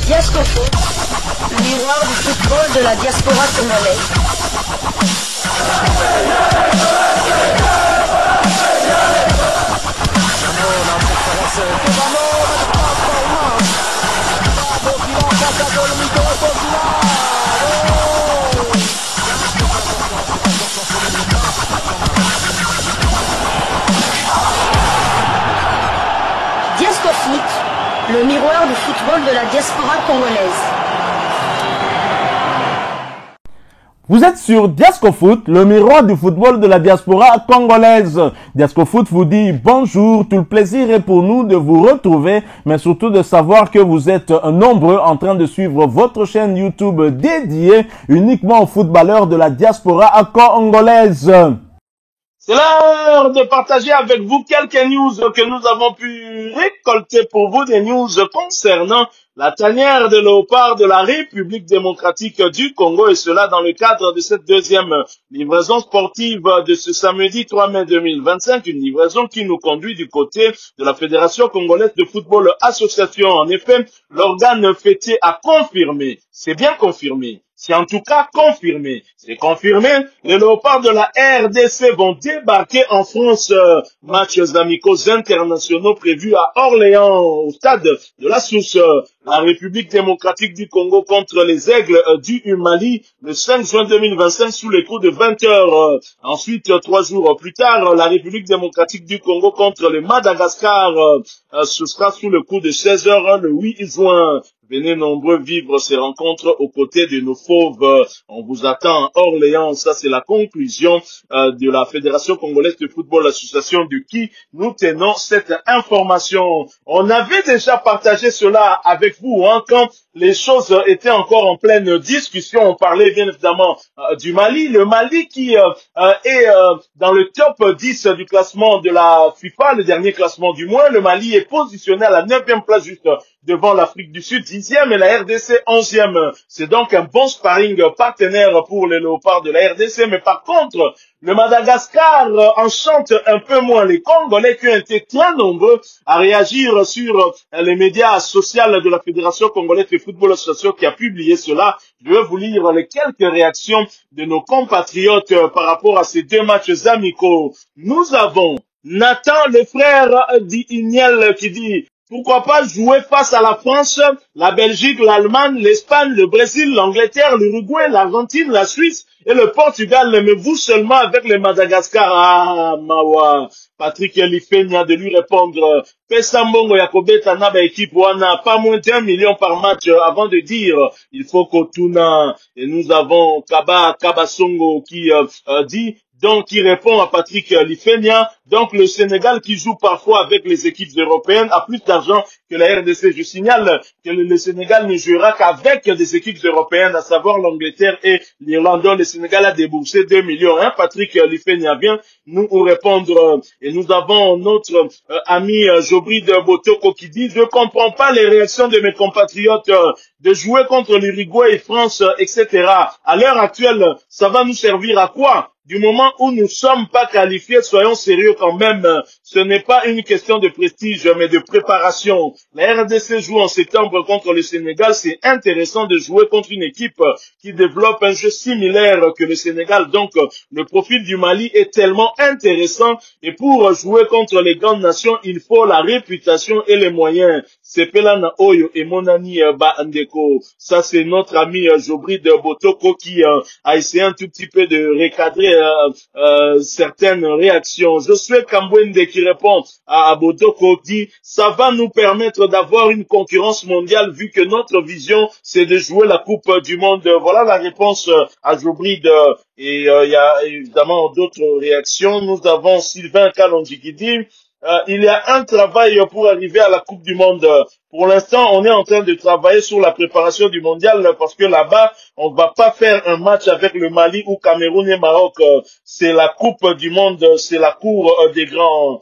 Diascofoot, le miroir du football de la diaspora congolaise. Diascofoot, le miroir du football de la diaspora congolaise. Vous êtes sur Diascofoot, le miroir du football de la diaspora congolaise. Diascofoot vous dit bonjour, tout le plaisir est pour nous de vous retrouver, mais surtout de savoir que vous êtes nombreux en train de suivre votre chaîne YouTube dédiée uniquement aux footballeurs de la diaspora congolaise. C'est l'heure de partager avec vous quelques news que nous avons pu récolter pour vous, des news concernant la tanière de léopard de la République démocratique du Congo, et cela dans le cadre de cette deuxième livraison sportive de ce samedi 3 mai 2025, une livraison qui nous conduit du côté de la Fédération congolaise de football association. En effet, l'organe fêté a confirmé, c'est bien confirmé, c'est en tout cas confirmé. C'est confirmé, les léopards de la RDC vont débarquer en France. Matchs amicaux internationaux prévus à Orléans, au stade de la Sousse. La République démocratique du Congo contre les Aigles du Mali le 5 juin 2025 sous les coups de 20 heures. Ensuite, 3 jours plus tard, la République démocratique du Congo contre le Madagascar. Ce sera sous le coup de 16 heures le 8 juin. Venez nombreux vivre ces rencontres aux côtés de nos fauves. On vous attend à Orléans. Ça, c'est la conclusion de la Fédération congolaise de football association de qui nous tenons cette information. On avait déjà partagé cela avec vous quand les choses étaient encore en pleine discussion. On parlait bien évidemment du Mali. Le Mali qui est dans le top 10 du classement de la FIFA, le dernier classement du moins. Le Mali est positionné à la 9e place juste devant l'Afrique du Sud, 10e, et la RDC 11e. C'est donc un bon sparring partenaire pour les léopards de la RDC. Mais par contre, le Madagascar enchante un peu moins les Congolais qui ont été très nombreux à réagir sur les médias sociaux de la Fédération congolaise de football association qui a publié cela. Je vais vous lire les quelques réactions de nos compatriotes par rapport à ces deux matchs amicaux. Nous avons Nathan, le frère d'Iniel, qui dit: pourquoi pas jouer face à la France, la Belgique, l'Allemagne, l'Espagne, le Brésil, l'Angleterre, l'Uruguay, l'Argentine, la Suisse et le Portugal, mais vous seulement avec le Madagascar. Ah, mawa. Patrick Elifenia de lui répondre: Pesambongo Yakobeta Naba équipe wana, pas moins d'1 million par match, avant de dire il faut qu'Otuna. Et nous avons Kabasongo qui dit, donc qui répond à Patrick Lifenia, donc le Sénégal qui joue parfois avec les équipes européennes a plus d'argent que la RDC. Je signale que le Sénégal ne jouera qu'avec des équipes européennes, à savoir l'Angleterre et l'Irlande, dont le Sénégal a déboursé 2 millions. Patrick Lifenia vient nous répondre. Et nous avons notre ami Jobri de Botoko qui dit: je comprends pas les réactions de mes compatriotes de jouer contre l'Uruguay et France, etc. À l'heure actuelle, ça va nous servir à quoi? Du moment où nous sommes pas qualifiés, soyons sérieux quand même. Ce n'est pas une question de prestige, mais de préparation. La RDC joue en septembre contre le Sénégal. C'est intéressant de jouer contre une équipe qui développe un jeu similaire que le Sénégal. Donc, le profil du Mali est tellement intéressant. Et pour jouer contre les grandes nations, il faut la réputation et les moyens. C'est Pelana Oyo et Monani Baandeko. Ça, c'est notre ami Jobri de Botoko qui a essayé un tout petit peu de recadrer certaines réactions. Josué Kambwende qui répond à Botoko dit: ça va nous permettre d'avoir une concurrence mondiale vu que notre vision c'est de jouer la Coupe du Monde. Voilà la réponse à Jobri de... Et il y a évidemment d'autres réactions. Nous avons Sylvain Kalonji qui dit: il y a un travail pour arriver à la Coupe du Monde. Pour l'instant, on est en train de travailler sur la préparation du mondial parce que là-bas, on ne va pas faire un match avec le Mali ou Cameroun et Maroc. C'est la Coupe du Monde, c'est la cour des grands.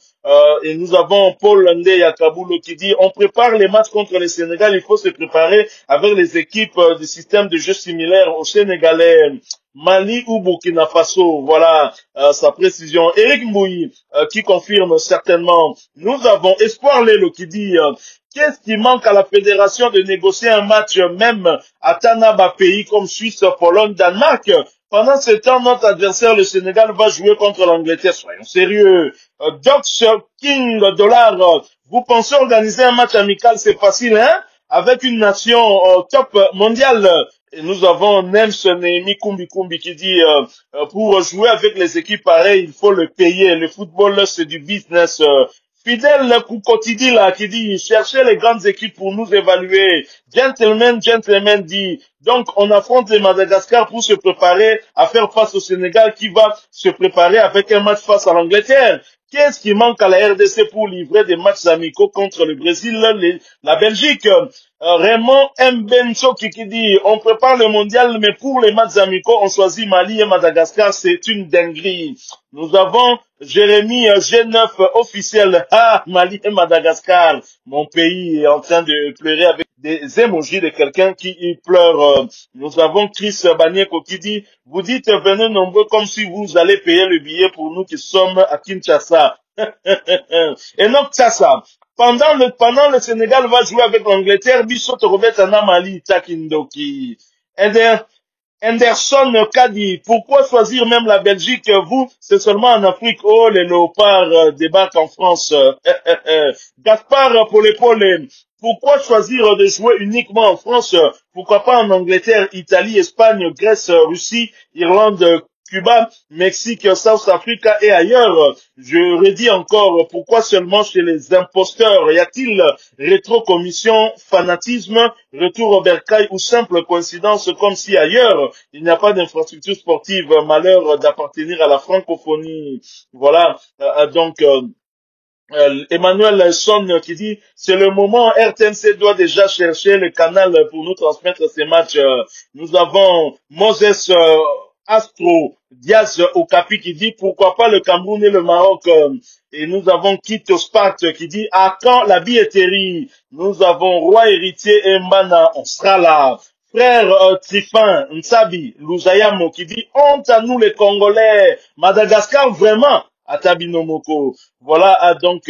Et nous avons Paul Ndé Yakabulo qui dit: on prépare les matchs contre le Sénégal, il faut se préparer avec les équipes de systèmes de jeu similaires aux Sénégalais. Mali ou Burkina Faso, voilà sa précision. Eric Mbouyi qui confirme certainement. Nous avons Espoir Lelo qui dit: Qu'est-ce qui manque à la fédération de négocier un match même à Tanaba, pays comme Suisse, Pologne, Danemark? Pendant ce temps, notre adversaire, le Sénégal, va jouer contre l'Angleterre. Soyons sérieux. Dox King Dollar, vous pensez organiser un match amical, c'est facile, hein? Avec une nation top mondiale. Et nous avons Nelson Nehemi Kumbi Kumbi qui dit pour jouer avec les équipes pareilles, il faut le payer. Le football, c'est du business. Fidèle Koukotidi là qui dit cherchez les grandes équipes pour nous évaluer. Gentleman dit donc on affronte les Madagascar pour se préparer à faire face au Sénégal qui va se préparer avec un match face à l'Angleterre. Qu'est-ce qui manque à la RDC pour livrer des matchs amicaux contre le Brésil, la Belgique? Raymond Mbenso qui dit on prépare le mondial mais pour les matchs amicaux on choisit Mali et Madagascar, c'est une dinguerie. Nous avons Jérémy G9 officiel. Ah, Mali et Madagascar. Mon pays est en train de pleurer avec des émojis de quelqu'un qui pleure. Nous avons Chris Banieko qui dit vous dites venez nombreux comme si vous allez payer le billet pour nous qui sommes à Kinshasa. Et donc ça. Pendant le Sénégal va jouer avec l'Angleterre, Bissot Robert Mali, Takindoki. Anderson Kadi, pourquoi choisir même la Belgique? Vous, c'est seulement en Afrique. Oh, les léopards débarquent en France. Gaspard pour l'épaule. Pourquoi choisir de jouer uniquement en France? Pourquoi pas en Angleterre, Italie, Espagne, Grèce, Russie, Irlande, Cuba, Mexique, South Africa et ailleurs? Je redis encore, pourquoi seulement chez les imposteurs? Y a-t-il rétrocommission, fanatisme, retour au bercail ou simple coïncidence comme si ailleurs il n'y a pas d'infrastructure sportive? Malheur d'appartenir à la francophonie. Voilà, Emmanuel Son qui dit c'est le moment, RTNC doit déjà chercher le canal pour nous transmettre ces matchs. Nous avons Moses Astro Diaz Okapi qui dit pourquoi pas le Cameroun et le Maroc. Et nous avons Kito Spark qui dit à quand la billetterie? Nous avons Roi Héritier et Mbana, on sera là. Frère Trifin Nsabi Luzayamo qui dit honte à nous les Congolais. Madagascar vraiment. Atabinomoko. Voilà, donc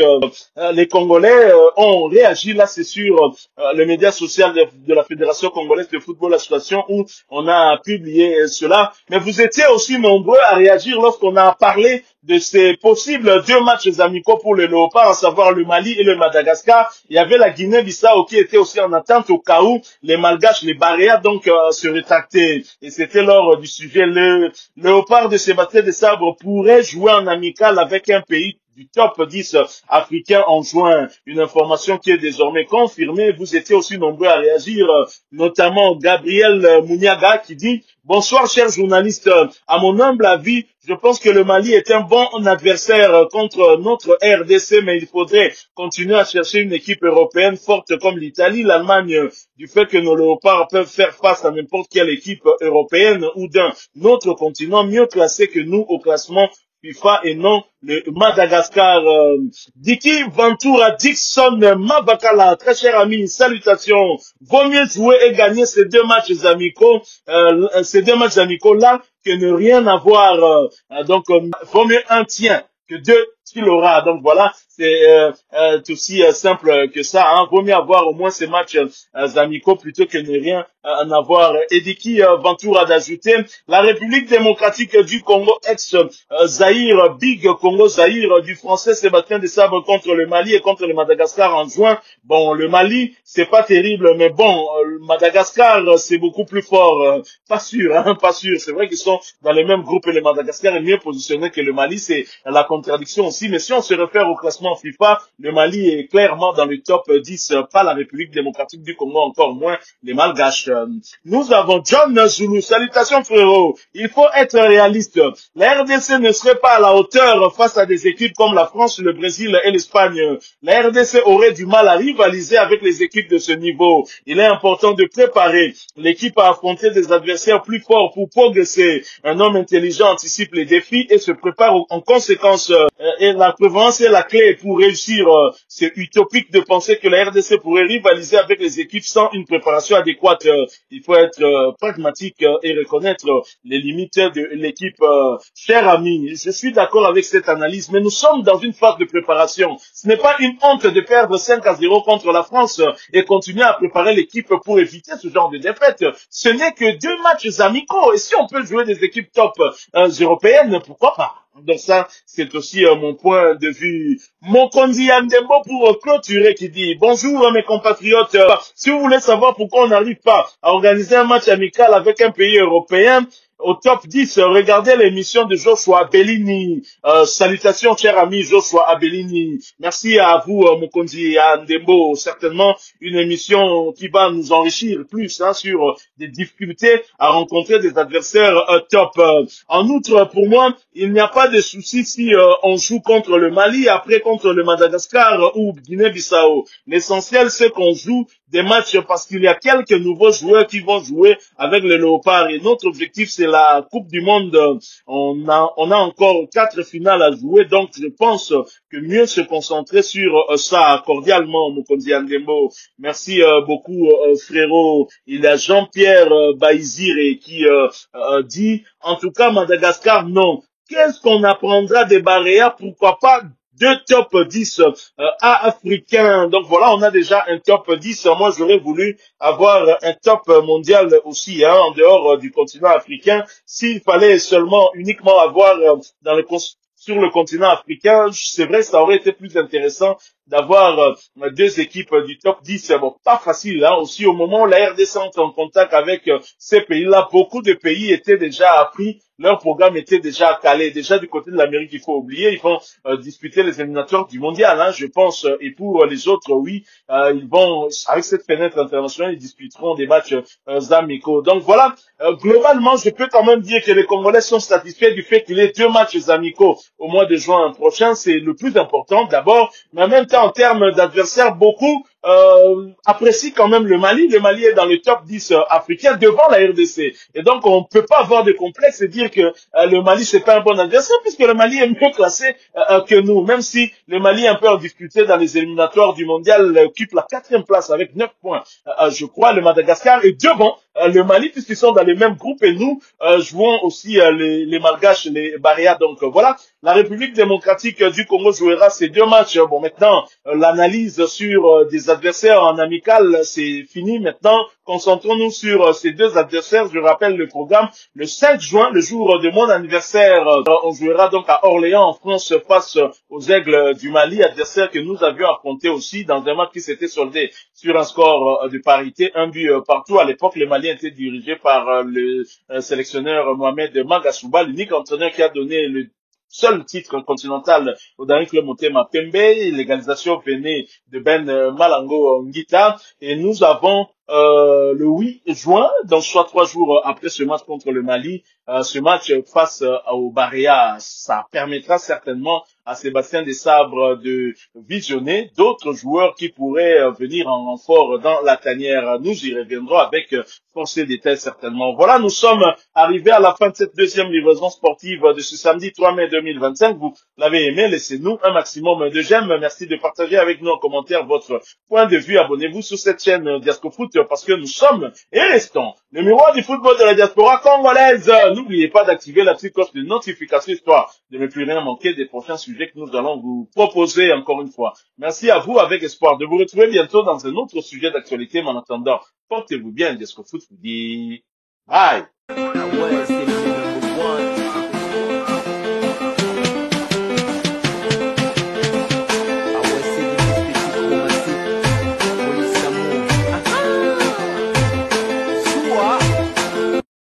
les Congolais ont réagi, là c'est sur le média social de la Fédération Congolaise de Football Association où on a publié cela. Mais vous étiez aussi nombreux à réagir lorsqu'on a parlé de ces possibles 2 matchs amicaux pour les Léopards, à savoir le Mali et le Madagascar. Il y avait la Guinée-Bissau qui était aussi en attente au cas où les Malgaches, les Baréas donc se rétractaient. Et c'était lors du sujet, le Léopard de Sébastien Desabre pourrait jouer en amical avec un pays du top 10 africain en juin. Une information qui est désormais confirmée. Vous étiez aussi nombreux à réagir, notamment Gabriel Mouniaga qui dit « Bonsoir chers journalistes, à mon humble avis, je pense que le Mali est un bon adversaire contre notre RDC, mais il faudrait continuer à chercher une équipe européenne forte comme l'Italie, l'Allemagne, du fait que nos léopards peuvent faire face à n'importe quelle équipe européenne ou d'un autre continent mieux classé que nous au classement FIFA et non le Madagascar. Diki Ventura Dixon Mabakala, très cher ami, salutations. Vaut mieux jouer et gagner ces 2 matchs amicaux, là que ne rien avoir. Donc, vaut mieux un tien que 2 qu'il aura. Donc voilà, c'est aussi simple que ça. Hein. Vaut mieux avoir au moins ces matchs amicaux plutôt que ne rien en avoir. Ediki Ventura d'ajouter la République démocratique du Congo ex-Zaïre, Big Congo Zaïre du français Sébastien Desabre contre le Mali et contre le Madagascar en juin. Bon, le Mali, c'est pas terrible, mais bon, Madagascar, c'est beaucoup plus fort. Pas sûr, hein, pas sûr. C'est vrai qu'ils sont dans le même groupe et le Madagascar est mieux positionné que le Mali. C'est la contradiction aussi. Mais si on se réfère au classement FIFA, le Mali est clairement dans le top 10, pas la République démocratique du Congo, encore moins les Malgaches. Nous avons John Zulu. Salutations frérot. Il faut être réaliste. La RDC ne serait pas à la hauteur face à des équipes comme la France, le Brésil et l'Espagne. La RDC aurait du mal à rivaliser avec les équipes de ce niveau. Il est important de préparer l'équipe à affronter des adversaires plus forts pour progresser. Un homme intelligent anticipe les défis et se prépare en conséquence. Et la prévoyance est la clé. et pour réussir, c'est utopique de penser que la RDC pourrait rivaliser avec les équipes sans une préparation adéquate. Il faut être pragmatique et reconnaître les limites de l'équipe. Cher ami, je suis d'accord avec cette analyse, mais nous sommes dans une phase de préparation. Ce n'est pas une honte de perdre 5-0 contre la France et continuer à préparer l'équipe pour éviter ce genre de défaite. Ce n'est que 2 matchs amicaux, et si on peut jouer des équipes top européennes, pourquoi pas? Donc ça, c'est aussi mon point de vue. Mokondi Andembo pour clôturer qui dit: bonjour mes compatriotes, si vous voulez savoir pourquoi on n'arrive pas à organiser un match amical avec un pays européen au top 10, regardez l'émission de Joshua Abellini. Salutations, cher ami Joshua Abellini. Merci à vous, Mokondi Andembo. Certainement une émission qui va nous enrichir plus sur des difficultés à rencontrer des adversaires top. En outre, pour moi, il n'y a pas de souci si on joue contre le Mali, après contre le Madagascar ou Guinée-Bissau. L'essentiel, c'est qu'on joue des matchs parce qu'il y a quelques nouveaux joueurs qui vont jouer avec les Léopards. Et notre objectif, c'est la Coupe du Monde. On a encore 4 finales à jouer, donc je pense que mieux se concentrer sur ça. Cordialement, Mokondi Andembo. Merci beaucoup, frérot. Il y a Jean-Pierre Baïzire qui dit: en tout cas, Madagascar, non. Qu'est-ce qu'on apprendra des Barréas? Pourquoi pas 2 top 10 africains. Donc voilà, on a déjà un top 10. Moi, j'aurais voulu avoir un top mondial aussi, en dehors du continent africain. S'il fallait seulement uniquement avoir sur le continent africain, c'est vrai, ça aurait été plus intéressant d'avoir 2 équipes du top 10. Bon, pas facile, aussi au moment où la RDC entre en contact avec ces pays-là, beaucoup de pays étaient déjà appris. Leur programme était déjà calé. Déjà du côté de l'Amérique, il faut oublier, ils vont disputer les éliminatoires du mondial, je pense. Et pour les autres, oui, ils vont, avec cette fenêtre internationale, ils disputeront des matchs amicaux. Donc voilà, globalement, je peux quand même dire que les Congolais sont satisfaits du fait qu'il y ait 2 matchs amicaux au mois de juin prochain. C'est le plus important d'abord, mais en même temps, en termes d'adversaires, beaucoup apprécient quand même le Mali. Le Mali est dans le top 10 africain devant la RDC. Et donc, on ne peut pas avoir de complexe et dire que le Mali, c'est pas un bon adversaire, puisque le Mali est mieux classé que nous. Même si le Mali est un peu en difficulté dans les éliminatoires du mondial, occupe la 4e place avec 9 points. Je crois, le Madagascar est devant le Mali, puisqu'ils sont dans les mêmes groupes, et nous jouons aussi les Malgaches, les Barréas. Donc voilà, la République démocratique du Congo jouera ces 2 matchs. Bon, maintenant, l'analyse sur des adversaires en amical, c'est fini. Maintenant, concentrons-nous sur ces 2 adversaires. Je rappelle le programme. Le 5 juin, le jour de mon anniversaire, on jouera donc à Orléans, en France, face aux Aigles du Mali, adversaire que nous avions affronté aussi dans un match qui s'était soldé sur un score de parité, 1 but partout. À l'époque, le Mali était dirigé par le sélectionneur Mohamed Magasuba, l'unique entraîneur qui a donné le seul titre continental au dernier club Motema Pembe. L'égalisation venait de Ben Malango Ngita, et nous avons le 8 juin, donc soit 3 jours après ce match contre le Mali, ce match face au Barréa. Ça permettra certainement à Sébastien Desabre de visionner d'autres joueurs qui pourraient venir en renfort dans la tanière. Nous y reviendrons avec force et détails certainement. Voilà, nous sommes arrivés à la fin de cette 2e livraison sportive de ce samedi 3 mai 2025. Vous l'avez aimé, laissez-nous un maximum de j'aime. Merci de partager avec nous en commentaire votre point de vue. Abonnez-vous sur cette chaîne Diasco Foot, parce que nous sommes et restons le miroir du football de la diaspora congolaise. N'oubliez pas d'activer la petite cloche de notification, histoire de ne plus rien manquer des prochains sujets que nous allons vous proposer encore une fois. Merci à vous, avec espoir de vous retrouver bientôt dans un autre sujet d'actualité. Mais en attendant, portez-vous bien. Diasco Foot vous dit bye.